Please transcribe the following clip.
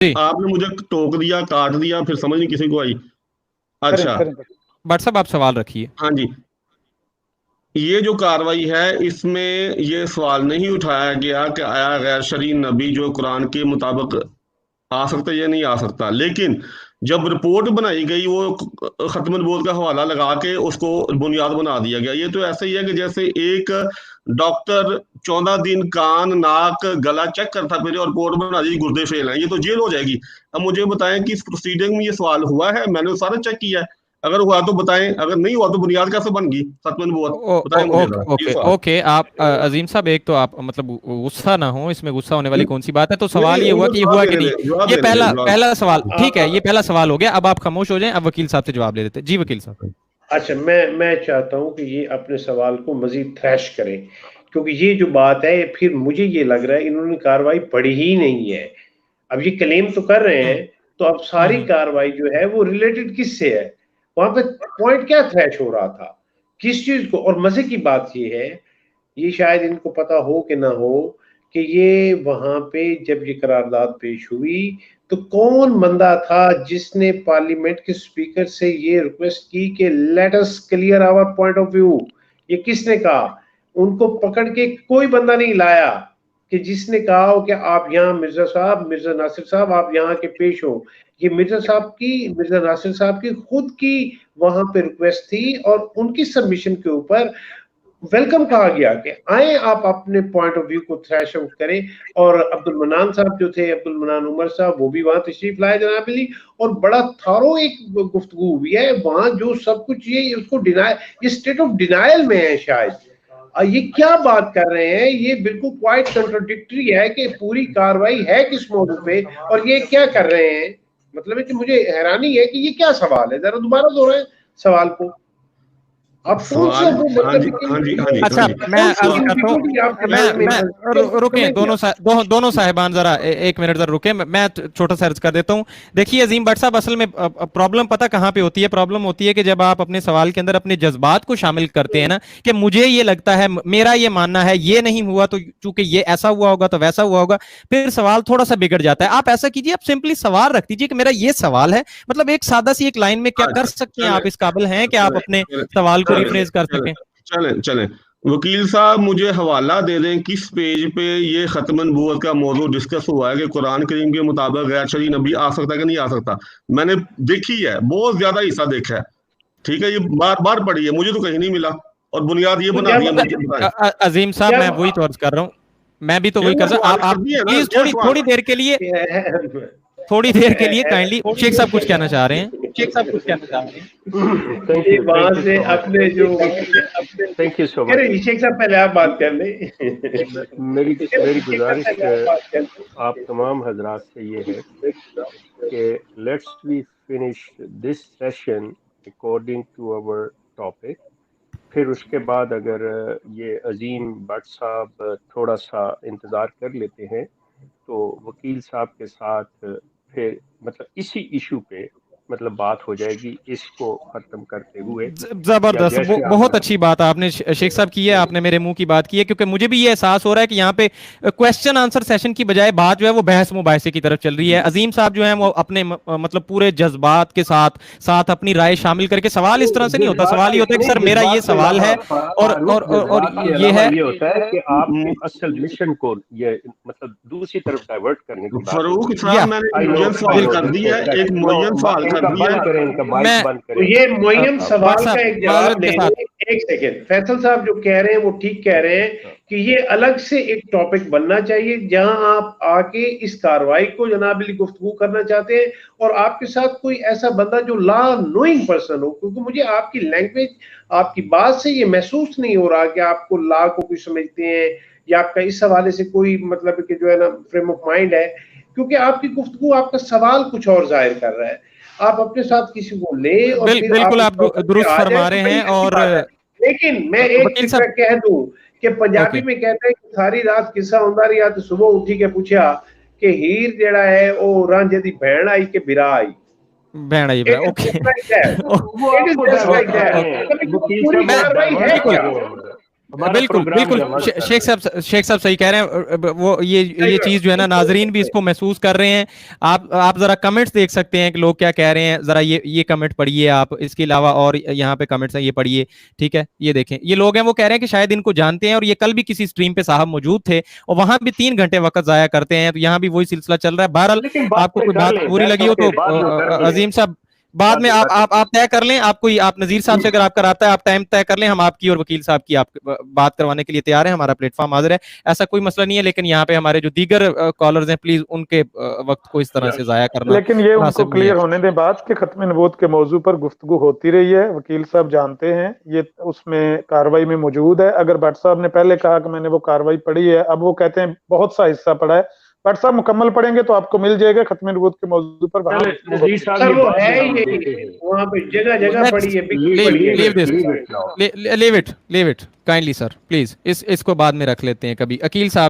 जी आपने मुझे टोक दिया, काट दिया, फिर समझ नहीं किसी को आई। अच्छा, भट्ट साहब आप सवाल रखिए। हाँ जी। ये जो कार्रवाई है, इसमें ये सवाल नहीं उठाया गया कि आया गैर शरई नबी जो कुरान के मुताबिक आ सकता है या नहीं आ सकता, लेकिन जब रिपोर्ट बनाई गई वो खत्म नबूवत का हवाला लगा के उसको बुनियाद बना दिया गया। ये तो ऐसा ही है कि जैसे एक डॉक्टर 14 दिन कान नाक गला चेक करता फिर और रिपोर्ट बना दी गुर्दे फेल हैं, ये तो जेल हो जाएगी। अब मुझे बताएं कि इस प्रोसीडिंग में ये सवाल हुआ है, मैंने तो सारा चेक किया है। अगर हुआ तो बताएं, अगर नहीं हुआ तो बुनियाद कैसे बन गई खत्म नबूवत, बताएं मुझे ओके जरा ये ओके सवाल। ओके आप अजीम साहब, एक तो आप मतलब गुस्सा ना हो, इसमें गुस्सा होने वाली कौन सी बात है। तो नहीं सवाल नहीं, ये हुआ उनको कि जवाब हुआ कि देने नहीं। दें, जवाब ये देने दें, पहला जवाब। पहला सवाल ठीक है, ये आ, पहला सवाल हो गया। अब आप खामोश हो जाएं, अब वकील साहब से जवाब ले लेते हैं। जी वकील साहब। अच्छा, मैं चाहता हूं कि ये अपने सवाल को मजीद थ्रैश करें, क्योंकि ये जो बात है फिर मुझे ये लग रहा है इन्होंने कार्रवाई पढ़ी ही नहीं है। अब ये क्लेम तो कर रहे हैं, तो अब सारी हम्म। कार्रवाई जो है वो रिलेटेड किससे है, वहां पे पॉइंट क्या थ्रैश हो रहा था, किस चीज को। और मजे की बात ये है, ये शायद इनको पता हो कि ना हो, कि ये वहां पे जब ये करारदाद पेश हुई तो कौन बंदा था जिसने पार्लियामेंट के स्पीकर से ये रिक्वेस्ट की कि let us clear our point of view. ये किसने कहा? उनको पकड़ के कोई बंदा नहीं लाया कि जिसने कहा हो कि आप यहाँ मिर्जा साहब, मिर्जा नासिर साहब, आप यहाँ के पेश हो। ये मिर्जा नासिर साहब की खुद की वहां पे रिक्वेस्ट थी और उनकी सबमिशन के ऊपर वेलकम कहा गया कि आए आप अपने पॉइंट ऑफ व्यू को थ्रैश आउट करें। और अब्दुल मनान साहब जो थे, अब्दुल मनान उमर साहब, वो भी वहां तशरीफ लाए जनाब अली, और बड़ा थारो एक गुफ्तगू हुई है वहां, जो सब कुछ ये उसको डिनाय, ये स्टेट ऑफ डिनायल में है शायद। ये क्या बात कर रहे हैं, ये बिल्कुल क्वाइट कंट्रोडिक्टरी है कि पूरी कार्रवाई है किस मौजू पे और ये क्या कर रहे हैं। मतलब है कि मुझे हैरानी है कि ये क्या सवाल है, जरा दोबारा दोहराएं सवाल को। आप कौन सा सवाल, वो हाँ मतलब जी, हाँ जी, हाँ जी, हाँ अच्छा जी। मैं कौन सी अर्ज करता हूँ। एम्बिग्यूटी आपके मैं माइंड में मैं रुकें, दोनों साहिबान जरा एक मिनट जरा रुकें। मैं छोटा सा अर्ज कर देता हूँ। देखिए अजीम भट्ट साहब, असल में प्रॉब्लम पता कहाँ पे होती है। प्रॉब्लम होती है कि जब आप अपने सवाल के अंदर अपने जज्बात को शामिल करते हैं ना, कि मुझे ये लगता है, मेरा ये मानना है, ये नहीं हुआ तो चूंकि ये ऐसा हुआ होगा तो वैसा हुआ होगा, फिर सवाल थोड़ा सा बिगड़ जाता है। आप ऐसा कीजिए, आप सिंपली सवाल रख दीजिए कि मेरा ये सवाल है। मतलब एक सादा सी एक लाइन में क्या कर अच्छा, सकते हैं चले आप, इस काबिल हैं कि आप चले अपने चले सवाल को चले रिफ्रेज कर चले सकें। चले चले वकील साहब मुझे हवाला दे दें किस पेज पे ये खत्म नबूवत का मौजू डिस्कस हुआ है कि कुरान करीम के मुताबिक गैर शरई नबी आ सकता है कि नहीं आ सकता। मैंने देखी है, बहुत ज्यादा हिस्सा देखा है, ठीक है, ये बार बार पढ़ी है, मुझे तो कहीं नहीं मिला, और बुनियाद ये तो बना दिया, जब मुझे बताएं। अजीम साहब मैं वही तो जब अर्ज कर रहा हूँ। मैं भी तो यार वही वो कर रहा हूँ। सवाल कर आप दिए ना, प्लीज क्या थोड़ी सवाल। थोड़ी देर के लिए, थोड़ी देर के लिए काइंडली, शेख साहब कुछ कहना चाह रहे हैं। थैंक यू वहां से सो मच। अपने जो थैंक यू सो कह मच। रहे शेख साहब पहले आप बात कर ले। मेरी मेरी गुजारिश आप तमाम हजरात से ये है कि let's we finish this session according to our topic. फिर उसके बाद अगर ये अजीम भट्ट साहब थोड़ा सा इंतज़ार कर लेते हैं तो वकील साहब के साथ फिर मतलब इसी इशू पे मतलब बात हो जाएगी, इसको खत्म करते हुए, या जबरदस्त, जैसे बहुत आपने। अच्छी बात आपने शेख साहब की है, आपने मेरे मुंह की बात की है, क्योंकि मुझे भी ये एहसास हो रहा है कि यहाँ पे क्वेश्चन आंसर सेशन की बजाय बात जो है वो बहस मुबाहिसे की तरफ चल रही है। अजीम साहब जो है वो अपने मतलब पूरे जज्बात के साथ साथ अपनी राय शामिल करके, सवाल इस तरह से नहीं होता, सवाल ये होता है कि सर मेरा ये सवाल है और जज्बात के ये अलावा है। ये होता है कि आपके असल मिशन को ये मतलब दूसरी तरफ डाइवर्ट करने की बात फरूक होती है। साहब या मैंने एक आई नो मुय्यन आई सवाल नो कर दिया है, एक नो, मुय्यन सवाल कर इनका दिया बंद करें, इनका माइक मैं बंद तो करें। ये मुय्यन भट्ट सवाल का साहब एक जवाब माजरत के लेने, साथ। एक सेकेंड, फैसल साहब जो कह रहे हैं वो ठीक कह रहे हैं कि ये अलग से एक टॉपिक बनना चाहिए जहां आप आके इस कार्रवाई को जनाब अली गुफ्तगू करना चाहते हैं, और आपके साथ कोई ऐसा बंदा जो लॉ नोइंग पर्सन हो, क्योंकि मुझे आपकी लैंग्वेज, आपकी बात से ये महसूस नहीं हो रहा कि आपको लॉ को कुछ समझते हैं या आपका इस हवाले से कोई मतलब कि जो है ना फ्रेम ऑफ माइंड है, क्योंकि आपकी गुफ्तगू, आपका सवाल कुछ और जाहिर कर रहा है। आप अपने साथ किसी को ले और फिर आप बिल्कुल इस आप टॉपिक पे दुरुस्त आ जाए फरमा तो रहे बड़ी हैं। अच्छी और बात है। लेकिन मैं एक वकील फिर साहब, कह दूं कि पंजाबी ओके, में कहते हैं कि सारी रात किस्सा होंदा रहा तो सुबह उठी के पूछा कि हीर जेड़ा है वो रांझे दी भैन आई के बिरा आई। बैंड it is okay. Just like that, वो इट इज आपको जस्ट लाइक डाइवर्ट कर दैट। रहे हैं मतलब वकील पूरी साहब, वो कार्रवाई डाइवर्ट है कर क्या? रहे हैं। हमारा बिल्कुल प्रोग्राम बिल्कुल जवाब कर शेख साहब सही कह रहे हैं। वो ये चीज जो है ना, नाजरीन भी इसको महसूस कर रहे हैं। आप जरा कमेंट्स देख सकते हैं कि लोग क्या कह रहे हैं। जरा ये कमेंट पढ़िए आप, इसके अलावा और यहाँ पे कमेंट्स हैं, ये पढ़िए। ठीक है, ये देखें, ये लोग हैं वो कह रहे हैं कि शायद इनको जानते हैं, और ये कल भी किसी स्ट्रीम पे साहब मौजूद थे और वहां भी 3 घंटे वक्त जाया करते हैं। तो यहाँ भी वही सिलसिला चल रहा है। बहरहाल लेकिन आपको कोई बात बुरी लगी हो तो अजीम साहब बाद में आप तय कर लें। आप नजीर साहब से अगर आपका राब्ता है, आप टाइम तय कर लें। हम आपकी और वकील साहब की आप बात करवाने के लिए तैयार हैं। हमारा प्लेटफॉर्म हाजिर है, ऐसा कोई मसला नहीं है। लेकिन यहाँ पे हमारे जो दीगर कॉलर्स हैं, प्लीज उनके वक्त को इस तरह से जाया करना लेकिन ये उनको क्लियर होने दें बात कि खत्म नबूवत के मौजू पर गुफ्तगू होती रही है। वकील साहब जानते हैं ये उसमें कार्रवाई में मौजूद है। अगर भट्ट साहब ने पहले कहा कि मैंने वो कार्रवाई पढ़ी है, अब वो कहते हैं बहुत सा हिस्सा पढ़ा है। भट्ट साहब मुकम्मल पढ़ेंगे तो आपको मिल जाएगा खत्म नबूवत के मौजू पर। सर वो है वहाँ पे जगह जगह पड़ी है। Leave it kindly sir, please इसको बाद में रख लेते हैं कभी। अकील साहब